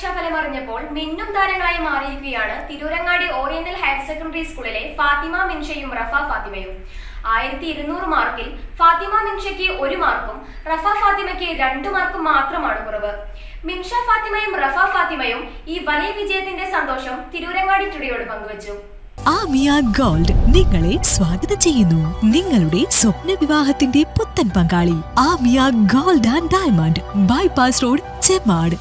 പരീക്ഷാഫലം അറിഞ്ഞപ്പോൾ മിന്നും താരങ്ങളായി മാറിയിരിക്കുകയാണ് തിരൂരങ്ങാടി ഓറിയന്റൽ ഹയർ സെക്കൻഡറി സ്കൂളിലെ ഫാത്തിമ മിൻഷയും റഫ ഫാത്തിമയും. 1200 മാർക്കിൽ ഫാത്തിമ മിൻഷയ്ക്ക് 1 മാർക്കും റഫ ഫാത്തിമയ്ക്ക് 2 മാർക്കും മാത്രമാണ് കുറവ്. മിൻഷ ഫാത്തിമയും റഫ ഫാത്തിമയും ഈ വലിയ വിജയത്തിന്റെ സന്തോഷം തിരൂരങ്ങാടി ടുഡേയോട് പങ്കുവച്ചു. ആമിയ ഗോൾഡ് നിങ്ങളെ സ്വാഗതം ചെയ്യുന്നു. നിങ്ങളുടെ സ്വപ്ന വിവാഹത്തിന്റെ പുത്തൻ പങ്കാളി Amiya gold and diamond, bypass road, Chemmad.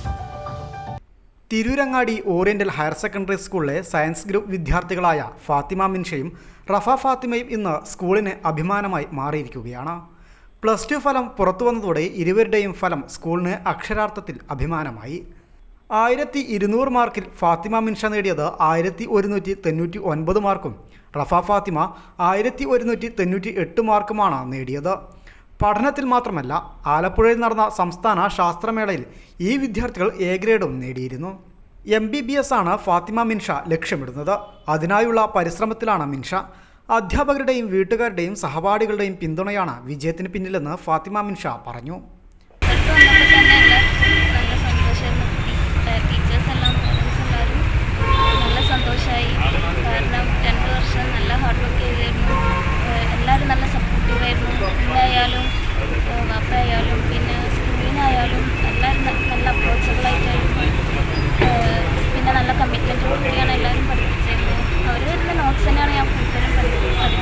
Tirurangadi oriental higher secondary സ്കൂളിലെ സയൻസ് ഗ്രൂപ്പ് വിദ്യാർത്ഥികളായ ഫാത്തിമ മിൻഷയും റഫ ഫാത്തിമയും ഇന്ന് സ്കൂളിന് അഭിമാനമായി മാറിയിരിക്കുകയാണ്. +2 ഫലം പുറത്തു വന്നതോടെ ഇരുവരുടെയും ഫലം സ്കൂളിന് അക്ഷരാർത്ഥത്തിൽ അഭിമാനമായി. 1200 മാർക്കിൽ ഫാത്തിമ മിൻഷ നേടിയത് 1199 മാർക്കും റഫ ഫാത്തിമ 1198 മാർക്കുമാണ് നേടിയത്. പഠനത്തിൽ മാത്രമല്ല, ആലപ്പുഴയിൽ നടന്ന സംസ്ഥാന ശാസ്ത്രമേളയിൽ ഈ വിദ്യാർത്ഥികൾ എ ഗ്രേഡും നേടിയിരുന്നു. MBBS ആണ് ഫാത്തിമ മിൻഷ ലക്ഷ്യമിടുന്നത്. അതിനായുള്ള പരിശ്രമത്തിലാണ് മിൻഷ. അധ്യാപകരുടെയും വീട്ടുകാരുടെയും സഹപാഠികളുടെയും പിന്തുണയാണ് വിജയത്തിന് പിന്നിലെന്ന് ഫാത്തിമ മിൻഷ പറഞ്ഞു. കാരണം 2 വർഷം നല്ല ഹാർഡ് വർക്ക് ചെയ്തിരുന്നു. എല്ലാവരും നല്ല സപ്പോർട്ടീവായിരുന്നു. എന്തായാലും വാപ്പയായാലും പിന്നെ സ്കൂളിനായാലും എല്ലാവരും നല്ല അപ്രോച്ചബിളായിട്ടായിരുന്നു. പിന്നെ നല്ല കമ്മിറ്റ്മെൻറ്റോട് കൂടിയാണ് എല്ലാവരും പഠിപ്പിച്ചിരുന്നത്. അവർ വരുന്ന നോട്ട്സ് തന്നെയാണ് ഞാൻ കൂടുതലും പഠിക്കുന്നത്.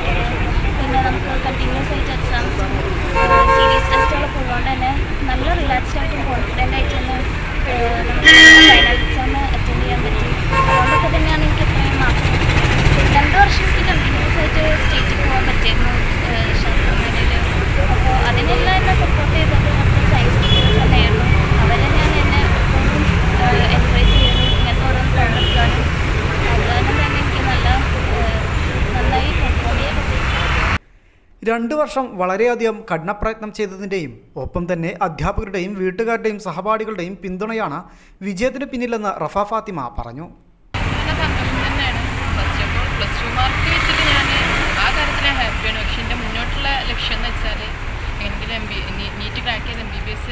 പിന്നെ നമുക്ക് കണ്ടിന്യൂസ് ആയിട്ട് എക്സാംസും സീരീസ് ടെസ്റ്റുകളൊക്കെ ഉള്ളതുകൊണ്ട് തന്നെ നല്ല റിലാക്സ്ഡ് ആയിട്ടും കോൺഫിഡൻ്റ് ആയിട്ട് തന്നെ നമുക്ക് ഫൈനൽ എക്സാം അറ്റൻഡ് ചെയ്യാൻ പറ്റി. അതുകൊണ്ടൊക്കെ തന്നെയാണ് എനിക്ക് ഇത്രയും മാർക്സ്. 2 വർഷം എനിക്ക് കണ്ടിന്യൂസ് ആയിട്ട് സ്റ്റേറ്റിൽ പോകാൻ പറ്റിയിരുന്നു ശാസ്ത്രമേളയിൽ. അപ്പോൾ അതിനെല്ലാം എന്നെ സപ്പോർട്ട് ചെയ്തത് നമ്മുടെ സയൻസ് ടീച്ചേഴ്സ് തന്നെയായിരുന്നു. അവരെന്നെയാണ് എന്നെ എപ്പോഴും എൻകറേജ് ചെയ്യുന്നത് ഇങ്ങനത്തെ ഓരോന്ന് പങ്കെടുക്കാനും. അതുകാരണം തന്നെ എനിക്ക് നന്നായി പെർഫോം ചെയ്യാൻ പറ്റി. 2 വർഷം വളരെയധികം കഠിനപ്രയത്നം ചെയ്തതിൻ്റെയും ഒപ്പം തന്നെ അധ്യാപകരുടെയും വീട്ടുകാരുടെയും സഹപാഠികളുടെയും പിന്തുണയാണ് വിജയത്തിന് പിന്നിലെന്ന് റഫ ഫാത്തിമ പറഞ്ഞു. സന്തോഷം തന്നെയാണ്. +2 മാർക്ക് വെച്ചിട്ട് ഞാൻ ആ കാര്യത്തിൽ ഹാപ്പിയാണ്. പക്ഷേ എൻ്റെ മുന്നോട്ടുള്ള ലക്ഷ്യം എന്ന് വെച്ചാൽ എങ്കിലും നീറ്റ് ക്രാക്ക് ചെയ്ത് MBBS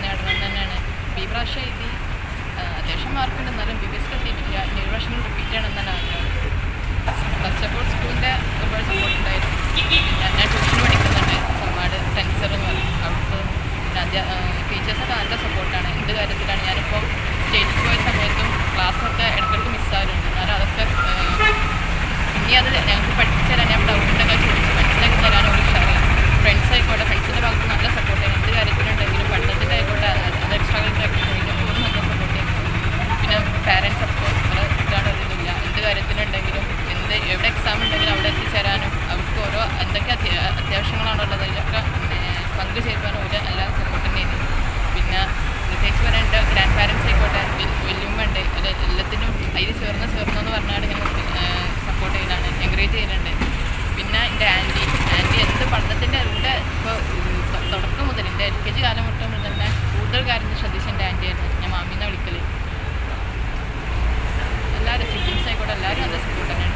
നേടണം തന്നെയാണ്. ഈ പ്രാവശ്യം എഴുതി അത്യാവശ്യം മാർക്കുണ്ട്, എന്നാലും MBBS എത്തിയിട്ടില്ല. ഈ പ്രാവശ്യം റിപ്പീറ്റ് ചെയ്യണമെന്നാണ് ആഗ്രഹം. ഫസ്റ്റ് ഓഫ് ഓൾ സ്കൂളിൻ്റെ ഒരുപാട് സപ്പോർട്ട് ഉണ്ടായിരുന്നു. ഞാൻ ട്യൂഷൻ പഠിക്കുന്നുണ്ട് ചെമ്മാട് ടെൻസർ എന്ന് പറയും. അവിടുത്തെ ടീച്ചേഴ്സൊക്കെ നല്ല സപ്പോർട്ടാണ്. എന്ത് കാര്യത്തിലാണ് ഞാനിപ്പോൾ സ്റ്റേജിൽ പോയ സമയത്തും ക്ലാസ്സൊക്കെ ഇടയ്ക്കിടയ്ക്ക് മിസ്സാവാറുണ്ട്. എന്നാലും അതൊക്കെ ഇനി അത് ഞങ്ങൾക്ക് പഠിപ്പിച്ചു തരാൻ ഞാൻ ഡൗട്ടുണ്ടെങ്കിൽ ചോദിച്ച് മനസ്സിലാക്കി തരാൻ ഒരു ഉഷാറാണ്. ഫ്രണ്ട്സ് ആയിക്കോട്ടെ, ഫ്രണ്ട്സിൻ്റെ ഭാഗത്ത് നല്ല സപ്പോർട്ട് ചെയ്യണം. എന്ത് കാര്യത്തിലുണ്ടെങ്കിലും പഠനത്തിൻ്റെ ആയിക്കോട്ടെ, അത് എക്സ്ട്രാ കരിക്കുലർ പോലും നല്ല സപ്പോർട്ട് ചെയ്യും. പിന്നെ പാരൻസ് അഫ്കോഴ്സ് ഇതാണ് ഒരിതില്ല. എന്ത് കാര്യത്തിലുണ്ടെങ്കിലും എവിടെ എക്സാം ഉണ്ടെങ്കിലും അവിടെ എത്തിച്ചേരാനും അവർക്ക് ഓരോ എന്തൊക്കെ അത്യാവശ്യങ്ങളാണുള്ളത് അതിലൊക്കെ പങ്കു ചേരുവാനും ഒരു എല്ലാ സപ്പോർട്ട് തന്നെയാണ്. പിന്നെ പ്രത്യേകിച്ച് പറയാൻ എൻ്റെ ഗ്രാൻഡ് പാരൻസ് ആയിക്കോട്ടെ, വലിയമ്മ ഉണ്ട്, അത് എല്ലാത്തിനും അതിൽ ചേർന്നു എന്ന് പറഞ്ഞാൽ ഞങ്ങൾ സപ്പോർട്ട് ചെയ്യലാണ്, എൻകറേജ് ചെയ്യുന്നുണ്ട്. പിന്നെ എൻ്റെ ആൻറ്റി എന്ത് പഠനത്തിൻ്റെ കൂടെ ഇപ്പോൾ തുടക്കം മുതൽ എൻ്റെ LKG കാലം മുതൽ തന്നെ കൂടുതൽ കാര്യങ്ങൾ ശ്രദ്ധിച്ച എൻ്റെ ആൻറ്റിയായിരുന്നു. ഞാൻ മാമീനെ വിളിക്കൽ. എല്ലാവരും സിബ്ലിങ്സ് ആയിക്കോട്ടെ എല്ലാവരും നല്ല സപ്പോർട്ട് തന്നെയാണ്.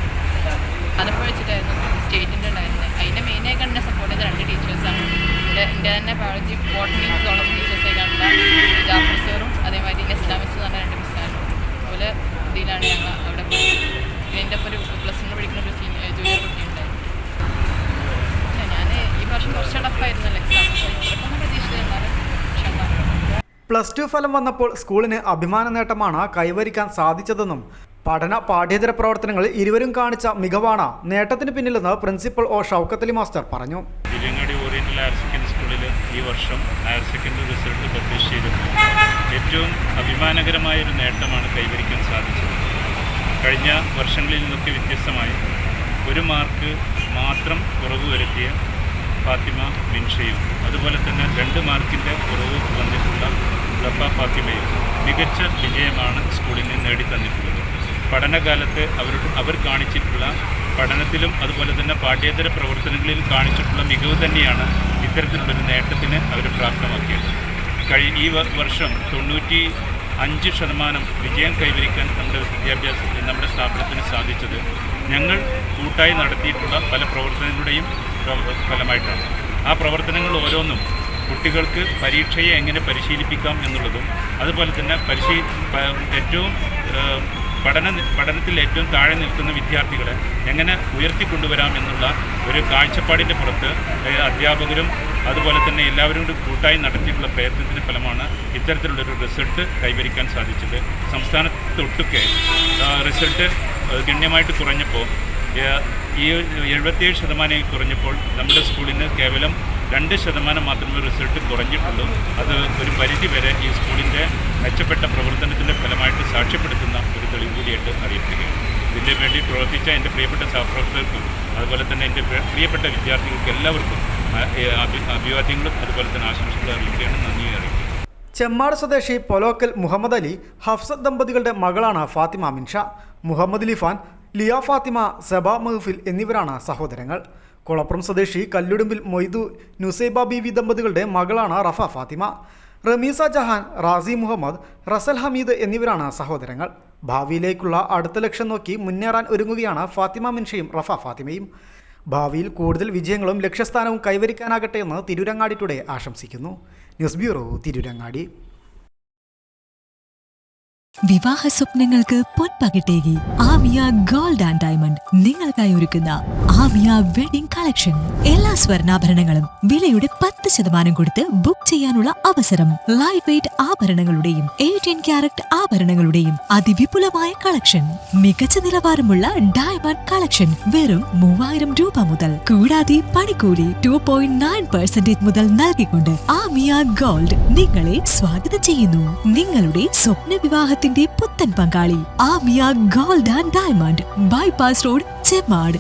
അതൊക്കെ വെച്ചിട്ടായിരുന്നു സ്റ്റേറ്റിൻ്റെ ഉണ്ടായിരുന്നത്. അതിൻ്റെ മെയിനായിട്ട് എന്നെ സപ്പോർട്ട് ചെയ്ത 2 ടീച്ചേഴ്സാണ്. എൻ്റെ തന്നെ ബയോളജി, ബോട്ടണി, സോളജി ടീച്ചേഴ്സായി കണ്ട ജാഫർ സാറും അതേമാതിരി ഇസ്ലാമിക്സ് എന്ന് പറഞ്ഞ 2 മിസ്സായിരുന്നു. അതുപോലെ ഇതിലാണ് ഞങ്ങൾ അവിടെ പോയി. പിന്നെ എൻ്റെ ഇപ്പോൾ ഒരു +1 പഠിക്കുന്ന ഒരു ജൂനിയർ കുട്ടിയുണ്ടായിരുന്നു. ഞാൻ ഈ പ്രാവശ്യം കുറച്ച് ടഫായിരുന്നല്ലോ എക്സാം. ഇത്രക്കൊന്നും പ്രതീക്ഷിച്ചിരുന്നാലും +2 ഫലം വന്നപ്പോൾ സ്കൂളിന് അഭിമാന നേട്ടമാണ് കൈവരിക്കാൻ സാധിച്ചതെന്നും പഠന പാഠ്യേതര പ്രവർത്തനങ്ങളിൽ ഇരുവരും കാണിച്ച മികവാണ് നേട്ടത്തിന് പിന്നിലെന്ന് പ്രിൻസിപ്പൽ ഷൗക്കത്ത് അലി മാസ്റ്റർ പറഞ്ഞു. തിരൂരങ്ങാടി ഓറിയന്റൽ ഹയർ സെക്കൻഡറി സ്കൂളിൽ ഈ വർഷം ഹയർ സെക്കൻഡറി റിസൾട്ട് പബ്ലിഷ് ചെയ്തപ്പോൾ ഏറ്റവും അഭിമാനകരമായൊരു നേട്ടമാണ് കൈവരിക്കാൻ സാധിച്ചത്. കഴിഞ്ഞ വർഷങ്ങളിൽ നിന്നൊക്കെ വ്യത്യസ്തമായി 1 മാർക്ക് മാത്രം കുറവ് വരുത്തിയ ഫാത്തിമ മിൻഷയും അതുപോലെ തന്നെ 2 മാർക്കിൻ്റെ കുറവ് വന്നിട്ടുള്ള റഫ ഫാത്തിമയും മികച്ച വിജയമാണ് സ്കൂളിന് നേടിത്തന്നിട്ടുള്ളത്. പഠനകാലത്ത് അവർ കാണിച്ചിട്ടുള്ള പഠനത്തിലും അതുപോലെ തന്നെ പാഠ്യേതര പ്രവർത്തനങ്ങളിലും കാണിച്ചിട്ടുള്ള മികവ് തന്നെയാണ് ഇത്തരത്തിലുള്ളൊരു നേട്ടത്തിന് അവർ പ്രാപ്തമാക്കിയത്. ഈ വർഷം 95% വിജയം കൈവരിക്കാൻ നമ്മുടെ സ്ഥാപനത്തിന് സാധിച്ചത് ഞങ്ങൾ കൂട്ടായി നടത്തിയിട്ടുള്ള പല പ്രവർത്തനങ്ങളുടെയും ഫലമായിട്ടാണ്. ആ പ്രവർത്തനങ്ങൾ ഓരോന്നും കുട്ടികൾക്ക് പരീക്ഷയെ എങ്ങനെ പരിശീലിപ്പിക്കാം എന്നുള്ളതും അതുപോലെ തന്നെ ഏറ്റവും പഠനത്തിൽ ഏറ്റവും താഴെ നിൽക്കുന്ന വിദ്യാർത്ഥികളെ എങ്ങനെ ഉയർത്തിക്കൊണ്ടുവരാം എന്നുള്ള ഒരു കാഴ്ചപ്പാടിൻ്റെ പുറത്ത് അധ്യാപകരും അതുപോലെ തന്നെ എല്ലാവരും കൂടി കൂട്ടായി നടത്തിയിട്ടുള്ള പ്രയത്നത്തിൻ്റെ ഫലമാണ് ഇത്തരത്തിലുള്ളൊരു റിസൾട്ട് കൈവരിക്കാൻ സാധിച്ചത്. സംസ്ഥാനത്തൊട്ടുക്കെ റിസൾട്ട് ഗണ്യമായിട്ട് കുറഞ്ഞപ്പോൾ ഈ 77% കുറഞ്ഞപ്പോൾ നമ്മുടെ സ്കൂളിന് കേവലം 2% മാത്രമേ റിസൾട്ട് കുറഞ്ഞിട്ടുള്ളൂ. അത് ഒരു പരിധി വരെ ഈ സ്കൂളിൻ്റെ മെച്ചപ്പെട്ട പ്രവർത്തനത്തിൻ്റെ ഫലമായിട്ട് സാക്ഷ്യപ്പെടുത്തുന്ന ഒരു തെളിവ് കൂടിയായിട്ട് അറിയപ്പെടുകയാണ്. ഇതിന് വേണ്ടി പ്രവർത്തിച്ച എൻ്റെ പ്രിയപ്പെട്ട സഹപ്രവർത്തകർക്കും അതുപോലെ തന്നെ എൻ്റെ പ്രിയപ്പെട്ട വിദ്യാർത്ഥികൾക്ക് എല്ലാവർക്കും അഭിവാദ്യങ്ങളും അതുപോലെ തന്നെ ആശംസകൾ അറിയിക്കുകയാണ്. നന്ദി അറിയിക്കുക. ചെമ്മാട് സ്വദേശി പൊലോക്കൽ മുഹമ്മദ് അലി ഹഫ്സത്ത് ദമ്പതികളുടെ മകളാണ് ഫാത്തിമ മിൻഷ. മുഹമ്മദ് ലിഫാൻ, ലിയ ഫാത്തിമ, സബ മെഹ്ഫിൽ എന്നിവരാണ് സഹോദരങ്ങൾ. കുളപ്പുറം സ്വദേശി കല്ലുടുമ്പിൽ മൊയ്തു നുസൈബ ബീവി ദമ്പതികളുടെ മകളാണ് റഫ ഫാത്തിമ. റമീസ ജഹാൻ, റാസി മുഹമ്മദ്, റസൽ ഹമീദ് എന്നിവരാണ് സഹോദരങ്ങൾ. ഭാവിയിലേക്കുള്ള അടുത്ത ലക്ഷ്യം നോക്കി മുന്നേറാൻ ഒരുങ്ങുകയാണ് ഫാത്തിമ മിൻഷയും റഫ ഫാത്തിമയും. ഭാവിയിൽ കൂടുതൽ വിജയങ്ങളും ലക്ഷ്യസ്ഥാനവും കൈവരിക്കാനാകട്ടെ എന്ന് തിരൂരങ്ങാടി ടുഡേ ആശംസിക്കുന്നു. News bureau, Tirurangadi. വിവാഹ സ്വപ്നങ്ങൾക്ക് പൊൻപകിട്ടേകി ആമിയ ഗോൾഡ് ആൻഡ് ഡയമണ്ട് നിങ്ങൾക്കായി ഒരുക്കുന്ന ആമിയ വെഡിംഗ് കളക്ഷൻ. എല്ലാ സ്വർണ്ണാഭരണങ്ങളും വിലയുടെ 10% കൊടുത്ത് ബുക്ക് ചെയ്യാനുള്ള അവസരം. ലൈറ്റ് വെയ്റ്റ് ആഭരണങ്ങളുടെയും 18 ക്യാരറ്റ് ആഭരണങ്ങളുടെയും അതിവിപുലമായ കളക്ഷൻ. മികച്ച നിലവാരമുള്ള ഡയമണ്ട് കളക്ഷൻ വെറും 3000 രൂപ മുതൽ. കൂടാതെ പണിക്കൂലി 2.9% മുതൽ നൽകിക്കൊണ്ട് ആമിയ ഗോൾഡ് നിങ്ങളെ സ്വാഗതം ചെയ്യുന്നു. നിങ്ങളുടെ സ്വപ്ന വിവാഹത്തിന്റെ പുത്തൻ പങ്കാളി Amiya gold and diamond, bypass road, Chemmad.